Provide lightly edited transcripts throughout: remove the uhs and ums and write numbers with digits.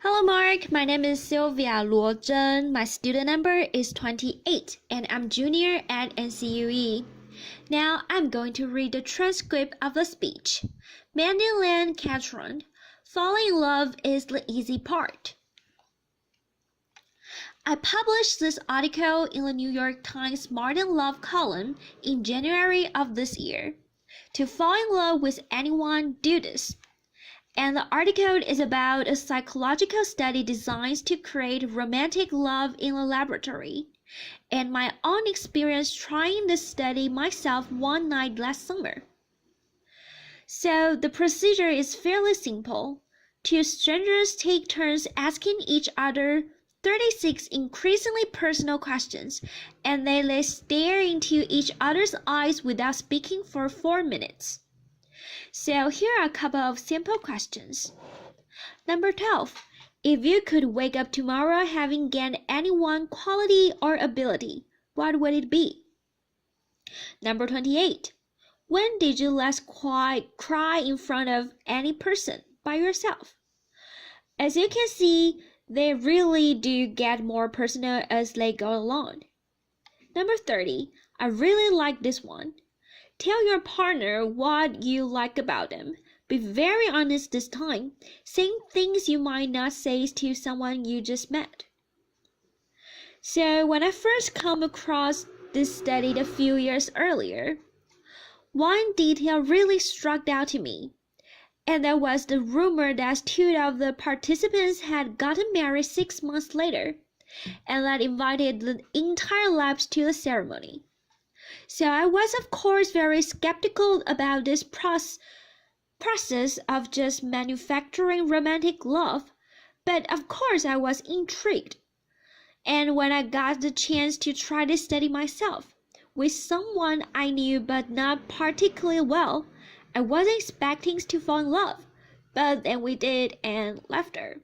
Hello, Mark. My name is Sylvia Luo Zhen. My student number is 28, and I'm junior at NCUE. Now, I'm going to read the transcript of the speech. Mandy and Catron. Falling in love is the easy part. I published this article in the New York Times Modern Love column in January of this year. To fall in love with anyone, do this. And the article is about a psychological study designed to create romantic love in a laboratory, and my own experience trying this study myself one night last summer. So the procedure is fairly simple. Two strangers take turns asking each other 36 increasingly personal questions, and they lay stare into each other's eyes without speaking for 4 minutes. So here are a couple of simple questions. Number 12. If you could wake up tomorrow having gained any one quality or ability, what would it be? Number 28. When did you last cry in front of any person by yourself? As you can see, they really do get more personal as they go along. Number 30. I really like this one. Tell your partner what you like about them. Be very honest this time, saying things you might not say to someone you just met. So when I first came across this study a few years earlier, one detail really struck out to me, and that was the rumor that two of the participants had gotten married 6 months later, and that invited the entire lab to the ceremony. So I was, of course, very skeptical about this process of just manufacturing romantic love, but of course I was intrigued. And when I got the chance to try this study myself, with someone I knew but not particularly well, I wasn't expecting to fall in love, but then we did and left her.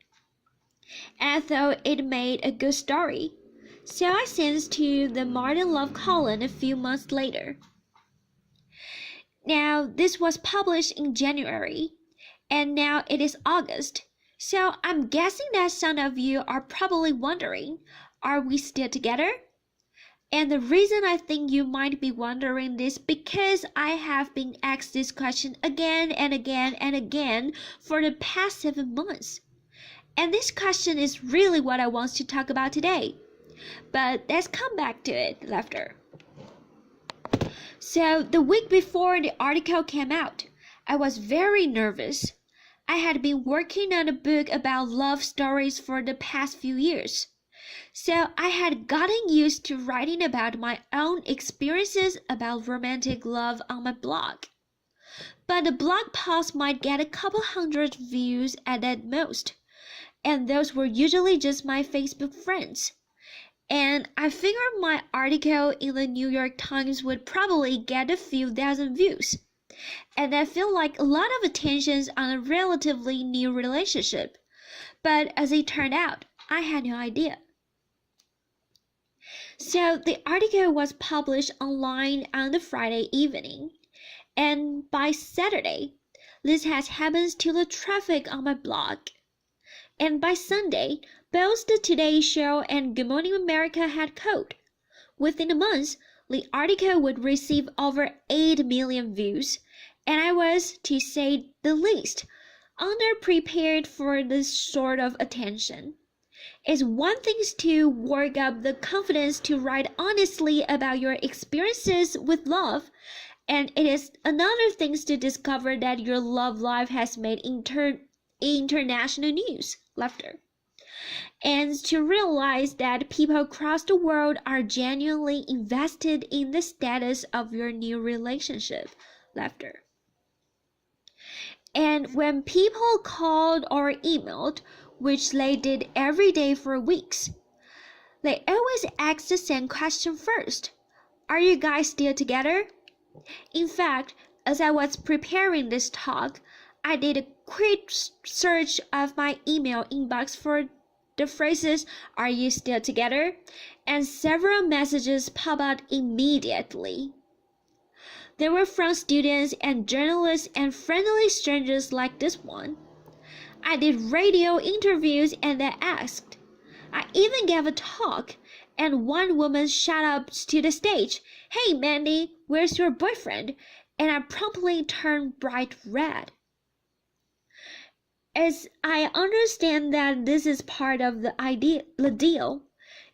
And I thought it made a good story. So I sent to the Modern Love column a few months later. Now, this was published in January, and now it is August. So I'm guessing that some of you are probably wondering, are we still together? And the reason I think you might be wondering this because I have been asked this question again and again and again for the past 7 months. And this question is really what I want to talk about today. But let's come back to it later. So the week before the article came out, I was very nervous. I had been working on a book about love stories for the past few years. So I had gotten used to writing about my own experiences about romantic love on my blog. But the blog post might get a couple hundred views at most, and those were usually just my Facebook friends. And I figured my article in the New York Times would probably get a few thousand views. And I feel like a lot of attention on a relatively new relationship. But as it turned out, I had no idea. So the article was published online on the Friday evening. And by Saturday, this has happened to the traffic on my blog. And by Sunday, both the Today Show and Good Morning America had code. Within a month, the article would receive over 8 million views, and I was, to say the least, underprepared for this sort of attention. It's one thing to work up the confidence to write honestly about your experiences with love, and it is another thing to discover that your love life has made international news later, and to realize that people across the world are genuinely invested in the status of your new relationship later. And when people called or emailed, which they did every day for weeks, they always asked the same question first. Are you guys still together? In fact, as I was preparing this talk, I did a quick search of my email inbox for the phrases, "Are you still together?" and several messages pop out immediately. They were from students and journalists and friendly strangers like this one. I did radio interviews and they asked. I even gave a talk, and one woman shot up to the stage, "Hey Mandy, where's your boyfriend?" And I promptly turned bright red. As I understand that this is part of the deal.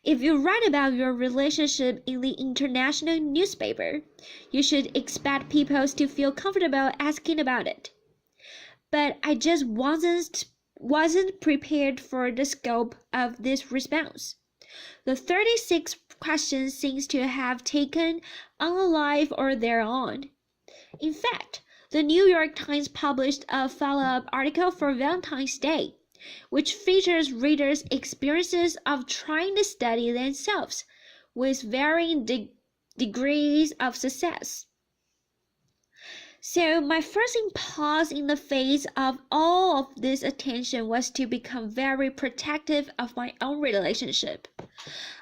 If you write about your relationship in the international newspaper, you should expect people to feel comfortable asking about it. But I just wasn't prepared for the scope of this response. The 36 questions seems to have taken on a life of their own. In fact, the New York Times published a follow-up article for Valentine's Day, which features readers' experiences of trying the study themselves, with varying degrees of success. So my first impulse in the face of all of this attention was to become very protective of my own relationship.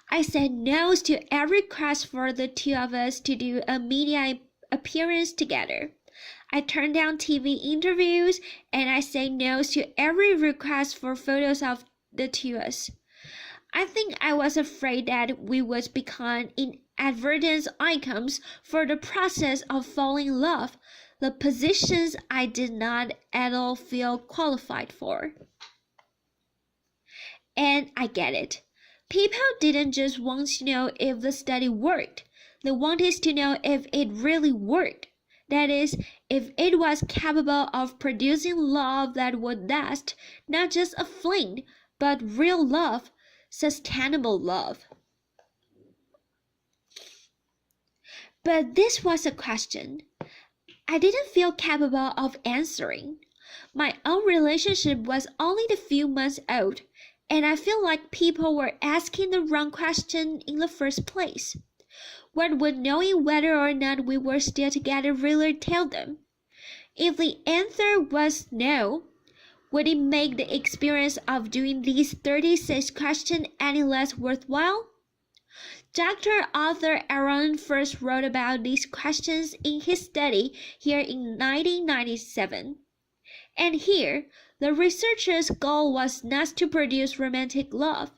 I said no to every request for the two of us to do a media appearance together. I turned down TV interviews, and I said no to every request for photos of the two of us. I think I was afraid that we would become inadvertent icons for the process of falling in love, the positions I did not at all feel qualified for. And I get it. People didn't just want to know if the study worked. They wanted to know if it really worked. That is, if it was capable of producing love that would last, not just a fling, but real love, sustainable love. But this was a question I didn't feel capable of answering. My own relationship was only a few months old, and I feel like people were asking the wrong question in the first place. What would knowing whether or not we were still together really tell them? If the answer was no, would it make the experience of doing these 36 questions any less worthwhile? Dr. Arthur Aaron first wrote about these questions in his study here in 1997. And here, the researchers' goal was not to produce romantic love.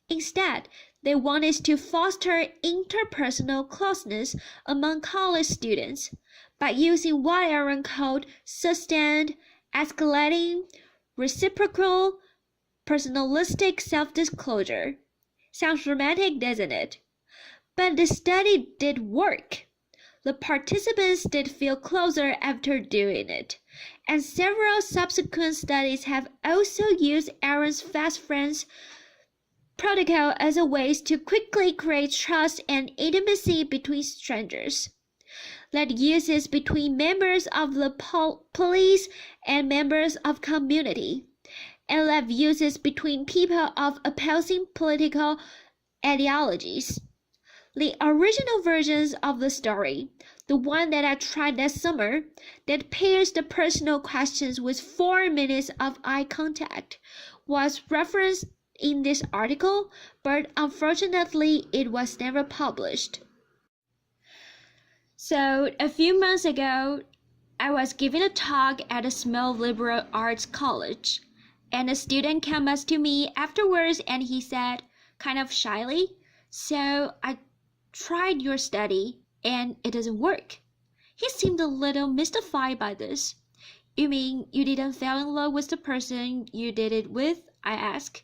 Instead, they wanted to foster interpersonal closeness among college students by using what Aaron called sustained, escalating, reciprocal, personalistic self-disclosure. Sounds romantic, doesn't it? But the study did work. The participants did feel closer after doing it, and several subsequent studies have also used Aaron's fast friends protocol as a way to quickly create trust and intimacy between strangers. That uses between members of the police and members of community, and that uses between people of opposing political ideologies. The original versions of the story, the one that I tried that summer, that pairs the personal questions with 4 minutes of eye contact, was referenced in this article, but unfortunately it was never published. So, a few months ago, I was giving a talk at a small liberal arts college, and a student came up to me afterwards and he said, kind of shyly, "So I tried your study and it doesn't work." He seemed a little mystified by this. "You mean you didn't fall in love with the person you did it with?" I asked.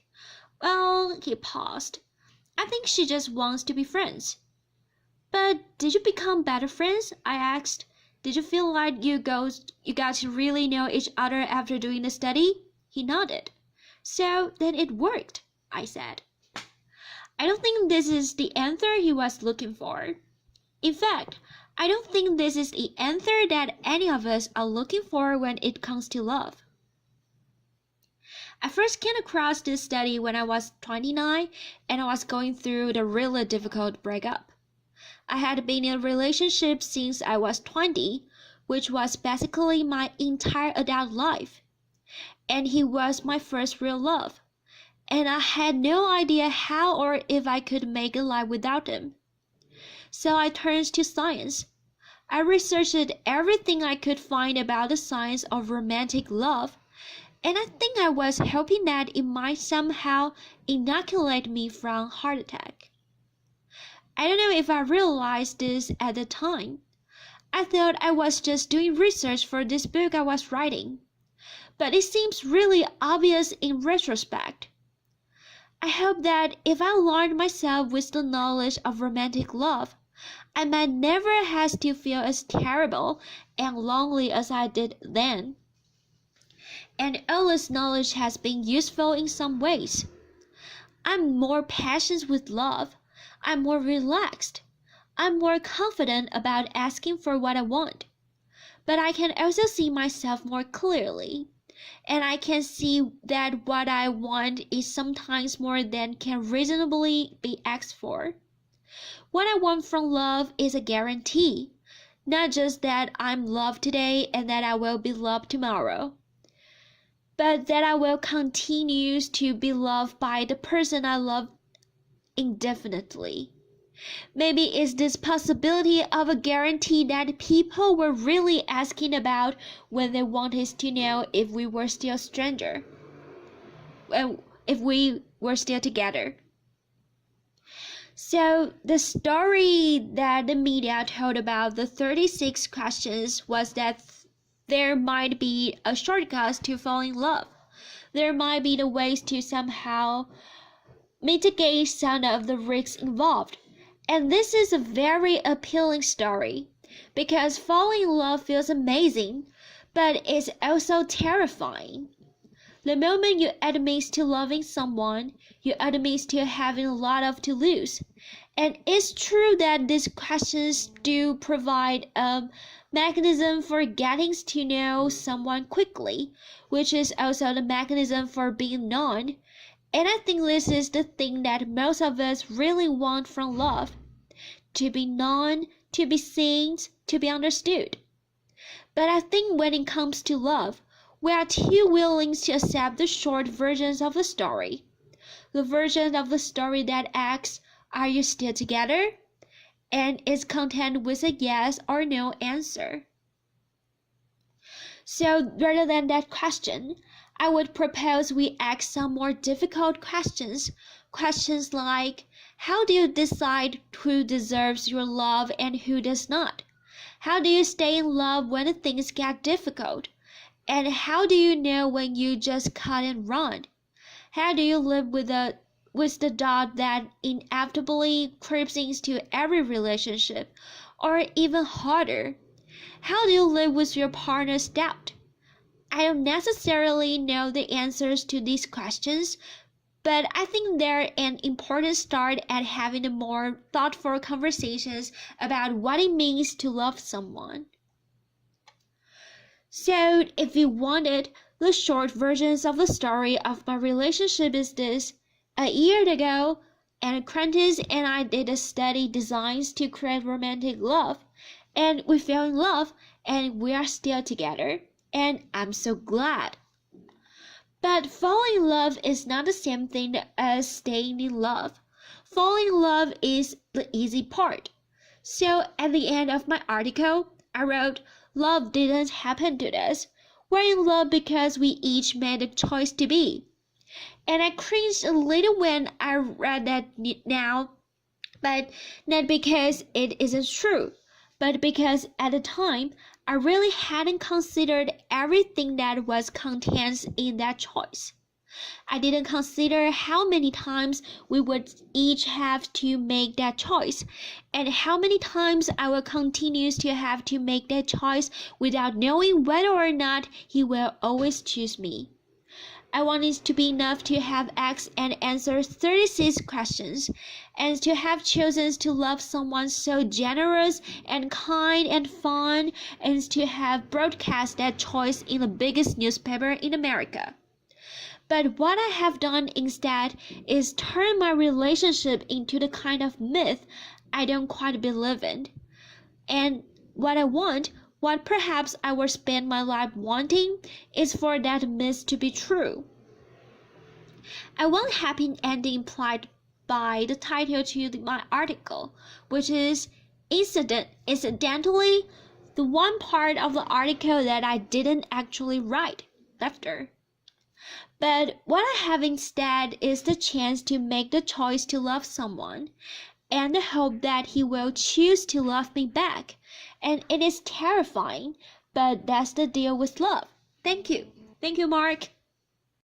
"Well," he paused, "I think she just wants to be friends." "But did you become better friends?" I asked. "Did you feel like you got to really know each other after doing the study?" He nodded. "So then it worked," I said. I don't think this is the answer he was looking for. In fact, I don't think this is the answer that any of us are looking for when it comes to love. I first came across this study when I was 29 and I was going through the really difficult breakup. I had been in a relationship since I was 20, which was basically my entire adult life. And he was my first real love. And I had no idea how or if I could make a life without him. So I turned to science. I researched everything I could find about the science of romantic love, and I think I was hoping that it might somehow inoculate me from heart attack. I don't know if I realized this at the time. I thought I was just doing research for this book I was writing, but it seems really obvious in retrospect. I hope that if I learned myself with the knowledge of romantic love, I might never have to feel as terrible and lonely as I did then. And all this knowledge has been useful in some ways. I'm more patient with love. I'm more relaxed. I'm more confident about asking for what I want. But I can also see myself more clearly. And I can see that what I want is sometimes more than can reasonably be asked for. What I want from love is a guarantee, not just that I'm loved today and that I will be loved tomorrow, but that I will continue to be loved by the person I love indefinitely. Maybe it's this possibility of a guarantee that people were really asking about when they wanted to know if we were still strangers, if we were still together. So the story that the media told about the 36 questions was that there might be a shortcut to fall in love. There might be the ways to somehow mitigate some of the risks involved. And this is a very appealing story because falling in love feels amazing, but it's also terrifying. The moment you admit to loving someone, you admit to having a lot of to lose. And it's true that these questions do provide a mechanism for getting to know someone quickly, which is also the mechanism for being known. And I think this is the thing that most of us really want from love: to be known, to be seen, to be understood. But I think when it comes to love, we are too willing to accept the short versions of the story. The version of the story that asks, "Are you still together?" and is content with a yes or no answer. So rather than that question, I would propose we ask some more difficult questions. Questions like, how do you decide who deserves your love and who does not? How do you stay in love when things get difficult? And how do you know when you just cut and run? How do you live with the doubt that inevitably creeps into every relationship? Or even harder, how do you live with your partner's doubt? I don't necessarily know the answers to these questions, but I think they're an important start at having a more thoughtful conversations about what it means to love someone. So, if you wanted, the short versions of the story of my relationship is this. A year ago, an apprentice and I did a study designs to create romantic love, and we fell in love, and we are still together, and I'm so glad. But falling in love is not the same thing as staying in love. Falling in love is the easy part. So at the end of my article, I wrote, "Love didn't happen to us. We're in love because we each made a choice to be." And I cringed a little when I read that now, but not because it isn't true, but because at the time, I really hadn't considered everything that was contained in that choice. I didn't consider how many times we would each have to make that choice, and how many times I will continue to have to make that choice without knowing whether or not he will always choose me. I wanted to be enough to have asked and answered 36 questions, and to have chosen to love someone so generous and kind and fun, and to have broadcast that choice in the biggest newspaper in America. But what I have done instead is turn my relationship into the kind of myth I don't quite believe in. And what I want, what perhaps I will spend my life wanting, is for that myth to be true. I want happy ending implied by the title to my article, which is incidentally the one part of the article that I didn't actually write, laughter. But what I have instead is the chance to make the choice to love someone, and the hope that he will choose to love me back. And it is terrifying, but that's the deal with love. Thank you. Thank you, Mark.